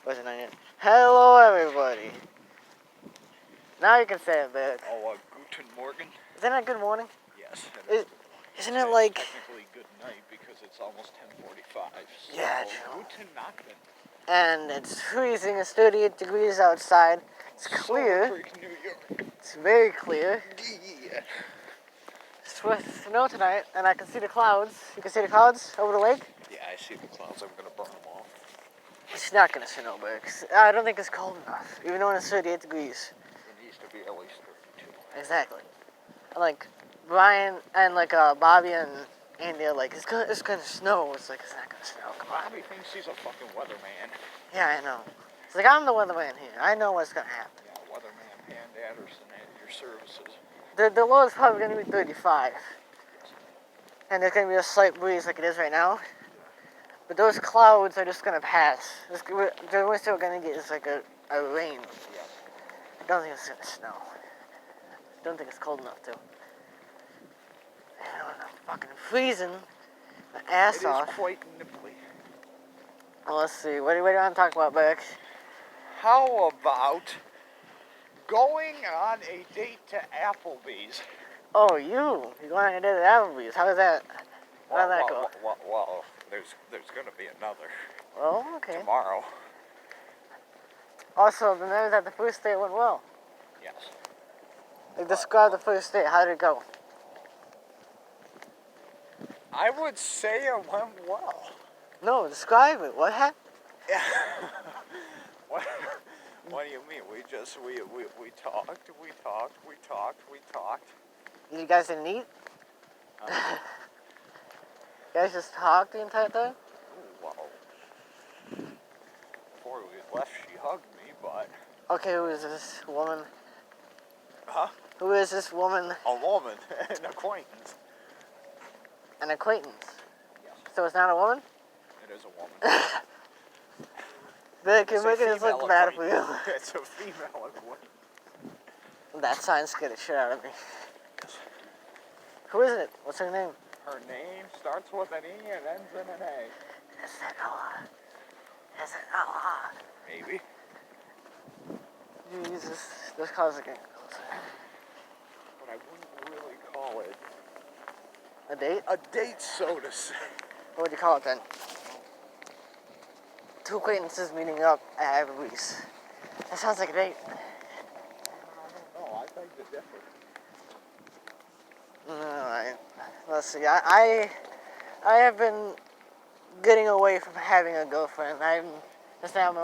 Wasn't on yet. Hello, everybody. Now you can say it, Berek. Oh, guten Morgen. Isn't that good morning? Yes. Isn't it like... technically good night because it's almost 10:45. So Yeah, true. guten Nacht. And it's freezing. It's 38 degrees outside. It's clear. New York. It's very clear. Yeah. It's supposed to snow tonight, and I can see the clouds. You can see the clouds over the lake? Yeah, I see the clouds. I'm gonna burn them off. It's not going to snow, Berek. I don't think it's cold enough, even though it's 38 degrees. It needs to be at least 32. Exactly. And like Bryan and Bobby and Andy are like, it's gonna snow. It's like, it's not gonna snow. Come on. Bobby thinks he's a fucking weatherman. Yeah, I know. It's like, I'm the weatherman here. I know what's gonna happen. Yeah, weatherman Hand Anderson at your services. The low is probably gonna be 35. And there's gonna be a slight breeze like it is right now. But those clouds are just gonna pass. The only still gonna get is like a rain. Yeah. I don't think it's gonna snow. I don't think it's cold enough to. I'm fucking freezing my ass off. It is quite nipply. Well, let's see. What do you want to talk about, Berek? How about going on a date to Applebee's? Oh, you're going on a date at Applebee's. How does that? How did that go? Well, there's gonna be another. Oh, okay. Tomorrow. Also, the news that the first date went well. Yes. Like, describe the first date. How did it go? I would say it went well. No, describe it. What happened? Yeah. What do you mean? We talked. You guys didn't eat? You guys just talked the entire time? Well, before we left, she hugged me, but... Okay, who is this woman? Huh? Who is this woman? A woman. An acquaintance. An acquaintance? Yes. So it's not a woman? It is a woman. Vic, you're making this look bad for you. It's a female acquaintance. That sign scared the shit out of me. Who is it? What's her name? Her name starts with an E and ends in an A. Is it Ella? Is it Ella? Maybe. Jesus, this calls again. But I wouldn't really call it A date? a date, so to say. What would you call it then? Two acquaintances meeting up at Applebee's. That sounds like a date. I don't know. I think the difference. Alright. Let's see. I have been getting away from having a girlfriend. That's not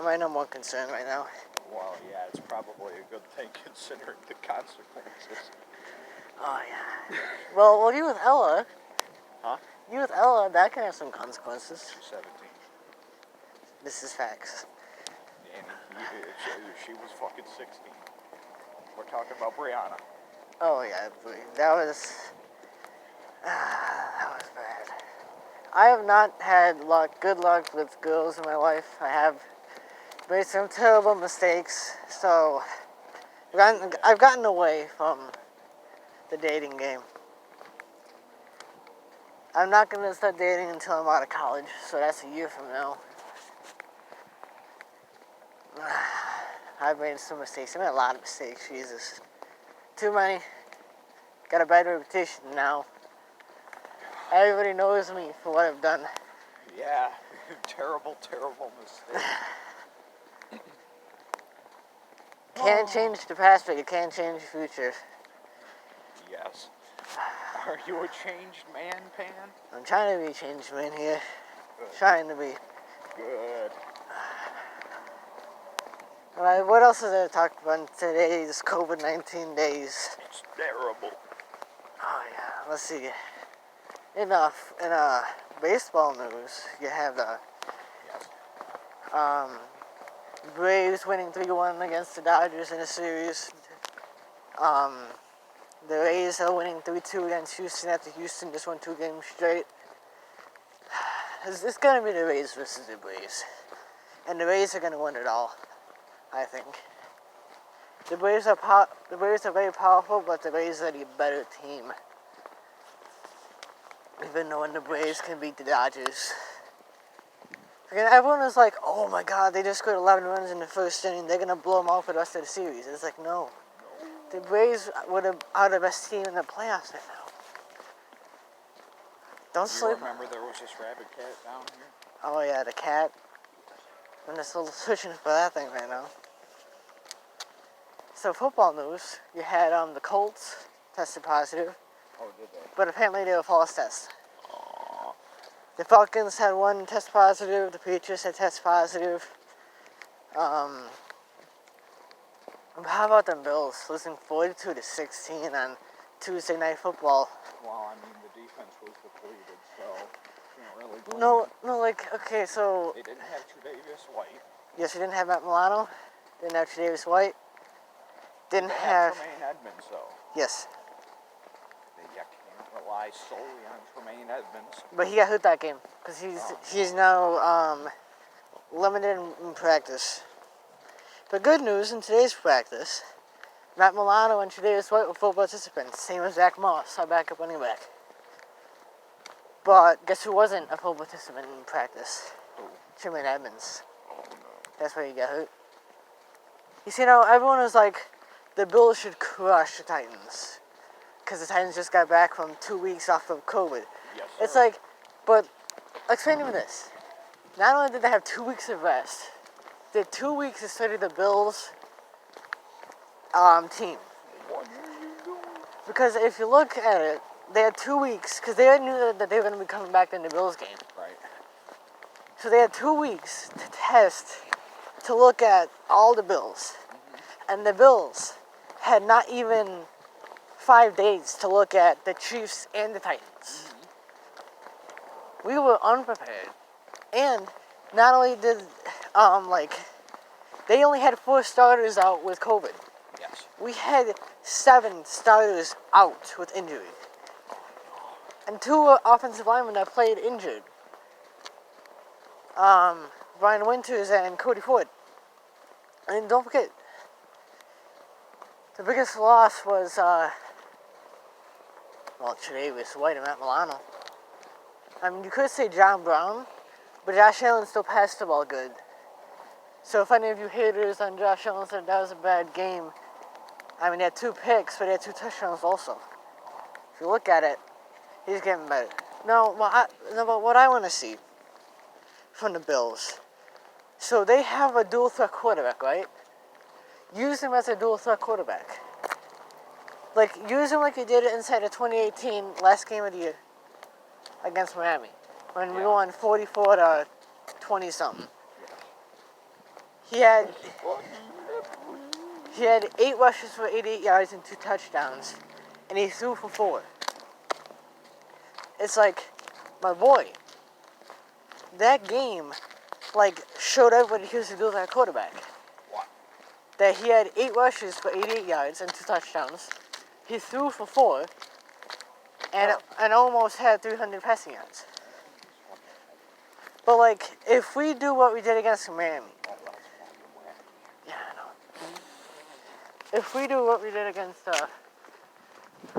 my number one concern right now. Well, yeah, it's probably a good thing considering the consequences. Oh, yeah. Well, you with Ella. Huh? You with Ella, that can have some consequences. She's 17. This is facts. And she was fucking 16. We're talking about Brianna. Oh, yeah, that was bad. I have not had good luck with girls in my life. I have made some terrible mistakes, so I've gotten away from the dating game. I'm not going to start dating until I'm out of college, so that's a year from now. I've made some mistakes. I made a lot of mistakes, Jesus. Too many. Got a bad reputation now. Everybody knows me for what I've done. Yeah, terrible mistake. Can't change the past, but you can change the future. Yes. Are you a changed man, Pan? I'm trying to be a changed man here. Good. Trying to be. Good. Alright, what else is there to talk about in today's COVID-19 days? It's terrible. Oh yeah, let's see. In baseball news, you have the Braves winning 3-1 against the Dodgers in a series. The Rays are winning 3-2 against Houston after Houston just won 2 games straight. It's going to be the Rays versus the Braves. And the Rays are going to win it all, I think. The Braves are very powerful, but the Rays are the better team. Even though the Braves can beat the Dodgers. And everyone was like, oh my god, they just scored 11 runs in the first inning. They're going to blow them out for the rest of the series. It's like, no. The Braves are the best team in the playoffs right now. Don't You sleep. remember there was this rabid cat down here? Oh yeah, the cat. I'm just searching for that thing right now. So football news, you had the Colts tested positive, Oh, did they? but apparently they were false tests. The Falcons had one test positive, the Patriots had test positive. How about them Bills losing 42-16 on Tuesday Night Football? Well, I mean, the defense was depleted, so can't really blame No, them. like, okay, so... They didn't have Tre'Davious White. Yes, you didn't have Matt Milano, didn't have Tre'Davious White, didn't They have... had Tremaine Edmonds, though. Yes. You can't rely solely on Tremaine Edmonds. But he got hurt that game, because he's now limited in practice. But good news, in today's practice, Matt Milano and Tre'Davious White were full participants, same as Zach Moss, our backup running back. But guess who wasn't a full participant in practice? Tremaine Edmonds. Oh, no. That's why he got hurt. You see, now everyone was like, the Bills should crush the Titans. Because the Titans just got back from 2 weeks off of COVID. Yes, It's sir. like, but explain to me this. Not only did they have 2 weeks of rest, they had 2 weeks to study the Bills team. What are you doing? Because if you look at it, they had 2 weeks, because they already knew that they were going to be coming back in the Bills game. Right. So they had 2 weeks to test, to look at all the Bills. And the Bills had not even 5 days to look at the Chiefs and the Titans. We were unprepared. And not only did, they only had 4 starters out with COVID. Yes. We had 7 starters out with injury. And 2 offensive linemen that played injured. Bryan Winters and Cody Ford. And don't forget, the biggest loss was, Tre'Davious White and Matt Milano. I mean, you could say John Brown, but Josh Allen still passed the ball good. So if any of you haters on Josh Allen said that was a bad game, I mean, he had 2 picks, but he had 2 touchdowns also. If you look at it, he's getting better. But what I want to see from the Bills, so they have a dual threat quarterback, right? Use him as a dual threat quarterback. Like, use him like you did inside the 2018 last game of the year against Miami, when we won 44-20 something. He had 8 rushes for 88 yards and 2 touchdowns, and he threw for 4. It's like, my boy, that game, showed everybody he was a dual threat quarterback. What? That he had 8 rushes for 88 yards and 2 touchdowns. He threw for 4, and almost had 300 passing yards. But, if we do what we did against Miami, yeah, I know. If we do what we did against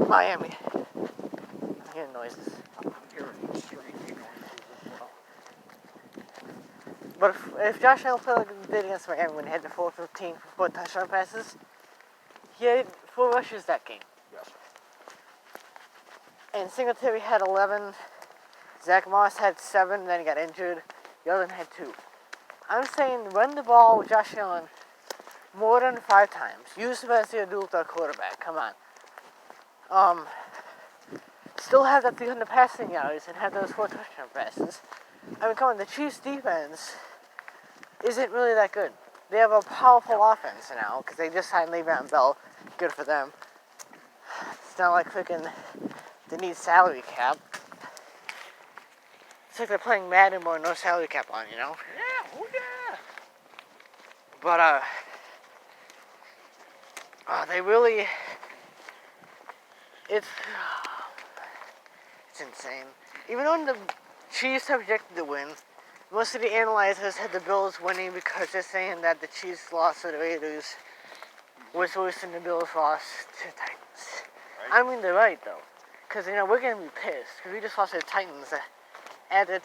Miami, I'm hearing noises. I'm hearing strange noises as well. But if Josh Allen played like he did against Miami when he had the 415 for 4 touchdown passes, he had 4 rushes that game. Yes. And Singletary had 11. Zach Moss had 7, then he got injured. The other one had 2. I'm saying run the ball with Josh Allen more than 5 times. Use him as your dual threat quarterback. Come on. Still have that 300 passing yards and have those 4 touchdown passes. I mean, come on, the Chiefs' defense isn't really that good. They have a powerful offense now because they just signed Le'Veon Bell. Good for them. It's not like freaking they need salary cap. It's like they're playing Madden more, no salary cap on, you know? Yeah, oh yeah. But, they really, it's insane. Even though the Chiefs have projected to win, most of the analyzers had the Bills winning because they're saying that the Chiefs' loss to the Raiders was worse than the Bills' loss to the Titans. Right. I mean, they're right, though. Because, we're going to be pissed. Because we just lost to the Titans at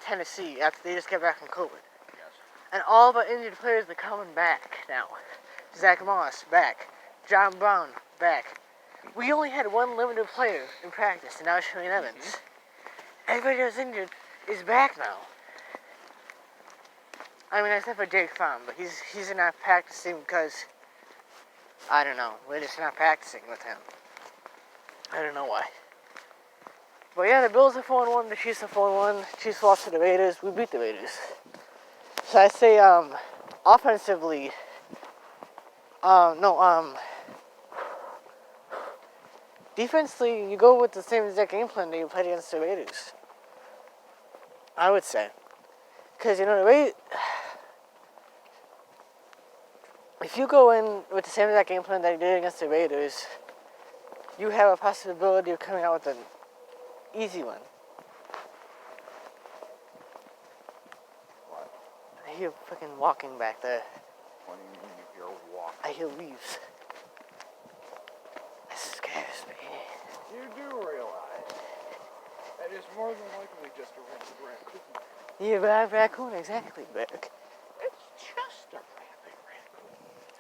Tennessee after they just got back from COVID. Yes. And all of our injured players are coming back now. Zach Moss, back. John Brown, back. We only had one limited player in practice, and that was Shane Evans. Everybody that was injured is back now. I mean, except for Jake Fromm, but he's not practicing because, I don't know, we're just not practicing with him. I don't know why. But yeah, the Bills are 4-1, the Chiefs are 4-1. Chiefs lost to the Raiders. We beat the Raiders. So I say, offensively, defensively, you go with the same exact game plan that you played against the Raiders. I would say. Because, you know, if you go in with the same exact game plan that you did against the Raiders, you have a possibility of coming out with an easy one. What? I hear fucking walking back there. What do you mean if you're walking? I hear leaves. That scares me. You do realize that is more than likely just a raccoon. Yeah, raccoon, exactly, Berek. It's just a raccoon.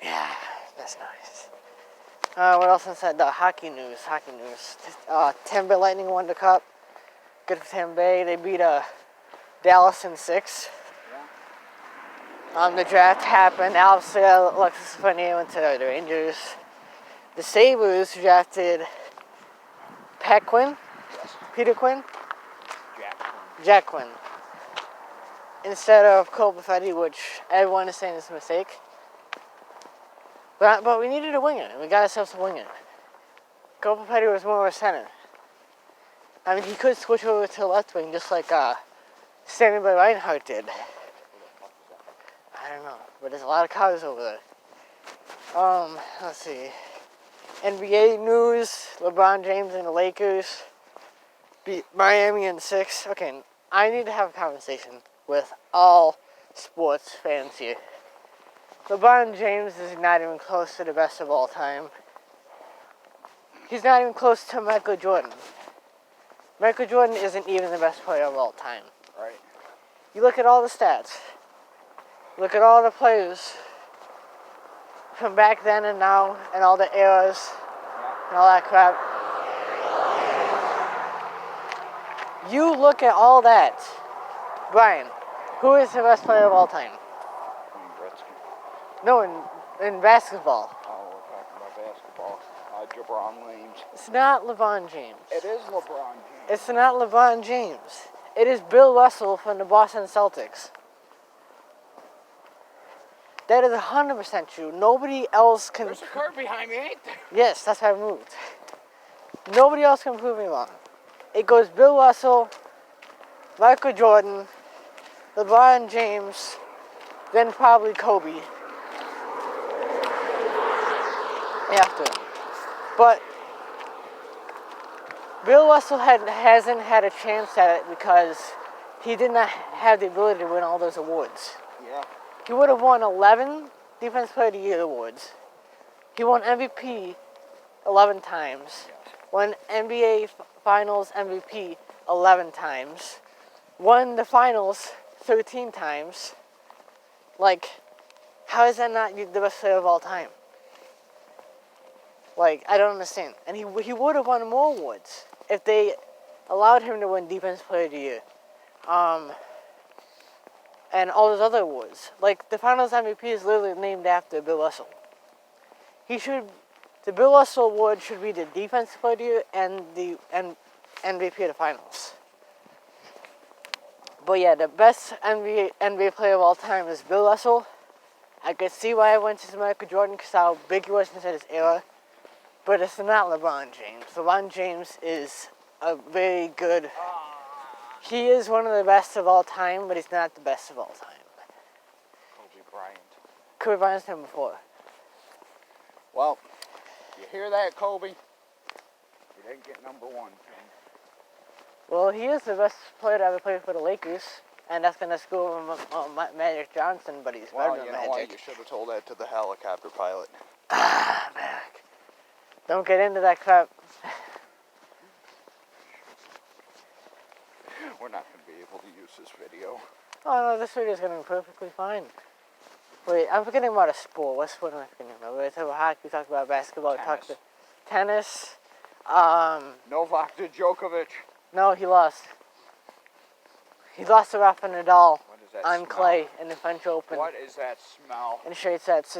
Yeah, that's nice. What else inside the hockey news? Tampa Bay Lightning won the cup. Good for Tampa Bay. They beat Dallas in 6. Yeah. The draft happened. Obviously, Alexis Lafreniere went to the Rangers. The Sabres drafted Peter Quinn, Jack Quinn, instead of Cole Buffetti, which everyone is saying is a mistake. But we needed a winger. We got ourselves a winger. Cole Buffetti was more of a center. I mean, he could switch over to left wing just like Sammy by Reinhardt did. I don't know, but there's a lot of cars over there. Let's see. NBA news, LeBron James and the Lakers beat Miami in 6. Okay, I need to have a conversation with all sports fans here. LeBron James is not even close to the best of all time. He's not even close to Michael Jordan. Michael Jordan isn't even the best player of all time. Right. You look at all the stats. Look at all the players from back then and now and all the eras and all that crap. You look at all that. Bryan, who is the best player of all time? No, in basketball. Oh, we're talking about basketball. LeBron James. It's not LeBron James. It is LeBron James. It's not LeBron James. It is Bill Russell from the Boston Celtics. That is 100% true. Nobody else can... There's a car behind me, ain't there? Yes, that's how I moved. Nobody else can prove me wrong. It goes Bill Russell, Michael Jordan, LeBron James, then probably Kobe. After him. But Bill Russell hasn't had a chance at it because he did not have the ability to win all those awards. Yeah. He would have won 11 Defense Player of the Year awards. He won MVP 11 times. Won NBA Finals MVP 11 times. Won the Finals 13 times. Like, how is that not the best player of all time? Like, I don't understand. And he would have won more awards if they allowed him to win Defense Player of the Year. And all those other awards. Like, the Finals MVP is literally named after Bill Russell. The Bill Russell Award should be the Defensive Player of the Year and the MVP of the Finals. But yeah, the best NBA player of all time is Bill Russell. I could see why I went to Michael Jordan because how big he was inside his era. But it's not LeBron James. LeBron James is a very good... He is one of the best of all time, but he's not the best of all time. Kobe Bryant. Kobe Bryant's done before. Well, you hear that, Kobe? You didn't get number 1. Well, he is the best player to ever play for the Lakers. And that's going to school Magic Johnson, but he's better than you know Magic. what? You should have told that to the helicopter pilot. Berek. Don't get into that crap. We're not going to be able to use this video. Oh no, this video's gonna be perfectly fine. Wait, I'm forgetting about a sport. What sport am I forgetting about? We talked about hockey, we talked about basketball, we talked about tennis. Novak Djokovic. No, he lost. He lost to Rafa Nadal What is that on smell? clay in the French Open What is that smell? in straight sets.